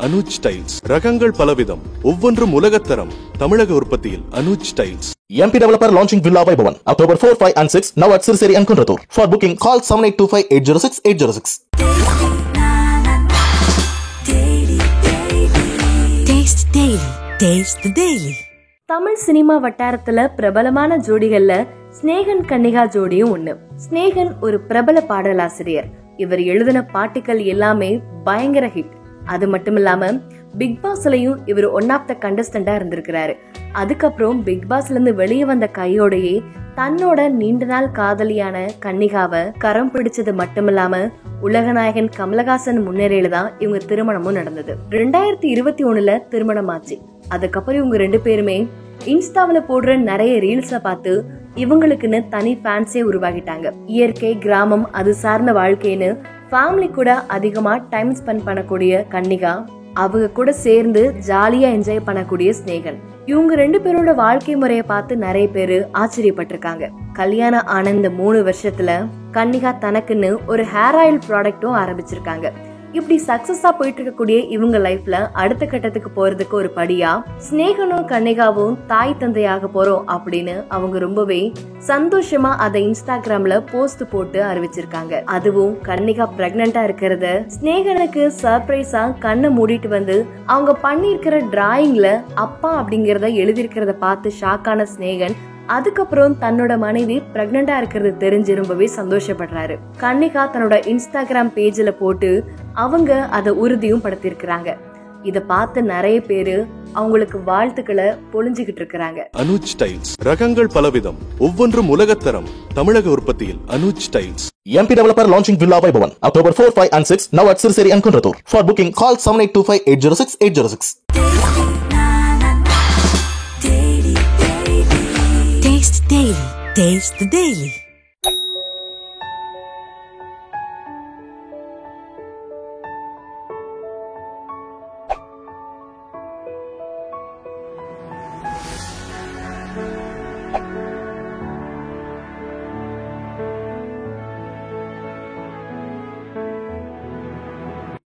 Anuj tiles. ரகங்கள் பலவிதம், ஒவ்வொன்றும் உலகத்தரம். தமிழக உற்பத்தியில் Anuj tiles. MP developer launching Villa Vaibhavan October 4, 5 and 6 now at Sirseri and Kunratur. For booking call 7825806806. Taste Daily. Taste the Daily. Tamil cinema வட்டாரத்துல பிரபலமான ஜோடிகள்ல ஸ்நேகன் கன்னிகா ஜோடியும் ஒண்ணு. ஸ்நேகன் ஒரு பிரபல பாடலாசிரியர். இவர் எழுதின பாட்டுகள் எல்லாமே பயங்கர ஹிட். அது மட்டும் இல்லாம பிக் பாஸ்லயும் இவர் ஒன் ஆஃப் த கண்டஸ்டண்டா இருந்திருக்கிறாரு. அதுக்கப்புறம் பிக் பாஸ்ல இருந்து வெளியே வந்த கையோடையே தன்னோட நீண்ட நாள் காதலியான கன்னிகாவை கரம் பிடிச்சது மட்டுமில்லாம உலகநாயகன் கமலஹாசன் முன்னிலையில தான் இவங்க திருமணமும் நடந்தது. 2021 திருமணம் ஆச்சு. அதுக்கப்புறம் இவங்க ரெண்டு பேருமே இன்ஸ்டாவில போடுற நிறைய ரீல்ஸ பார்த்து இவங்களுக்குன்னு தனி ஃபேன்ஸே உருவாகிட்டாங்க. இயற்கை, கிராமம், அது சார்ந்த வாழ்க்கைன்னு ஃபேமிலி கூட அதிகமா டைம் ஸ்பெண்ட் பண்ணக்கூடிய கன்னிகா, அவங்க கூட சேர்ந்து ஜாலியா என்ஜாய் பண்ணக்கூடிய ஸ்நேகன். இவங்க ரெண்டு பேரோட வாழ்க்கை முறைய பார்த்து நிறைய பேரு ஆச்சரியப்பட்டிருக்காங்க. கல்யாணம் ஆன இந்த 3 வருஷத்துல கன்னிகா தனக்குன்னு ஒரு ஹேர் ஆயில் ப்ராடக்டும் ஆரம்பிச்சிருக்காங்க. இப்படி சக்சஸா போயிட்டு இருக்கக்கூடிய இவங்க லைஃப்ல அடுத்த கட்டத்துக்கு போறதுக்கு ஒரு படியா ஸ்நேகனும் கன்னிகாவும் தாய் தந்தையாக போறோம் அப்படின்னு அவங்க ரொம்பவே சந்தோஷமா அதை இன்ஸ்டாகிராம்ல போஸ்ட் போட்டு அறிவிச்சிருக்காங்க. அதுவும் கன்னிகா பிரெக்னண்டா இருக்கிறத ஸ்நேகனுக்கு சர்ப்ரைஸா கண்ணை மூடிட்டு வந்து அவங்க பண்ணிருக்கிற டிராயிங்ல அப்பா அப்படிங்கறத எழுதியிருக்கிறத பார்த்து ஷாக்கான ஸ்நேகன் அதுக்கப்புறம் தன்னோட மனைவி பிரெக்னண்டா இருக்கிறது தெரிஞ்சு ரொம்பவே சந்தோஷப்படுறாரு. கன்னிகா தன்னோட இன்ஸ்டாகிராம் பேஜ்ல போட்டு அவங்க அதை உறுதியும் படுத்திருக்கிறாங்க. இத பார்த்து நிறைய பேரு அவங்களுக்கு வாழ்த்துக்களை பொழிஞ்சுகிட்டு இருக்காங்க. அனுஜ் டைல்ஸ். ரகங்கள் பலவிதம், ஒவ்வொன்றும் உலகத்தரம். தமிழக உற்பத்தியில் Anuj tiles. MP developer launching Villa Vaibhavan October 4, 5 and 6 now at Sirseri and Kunratur. For booking call 7825806806. Taste Daily. Taste the Daily.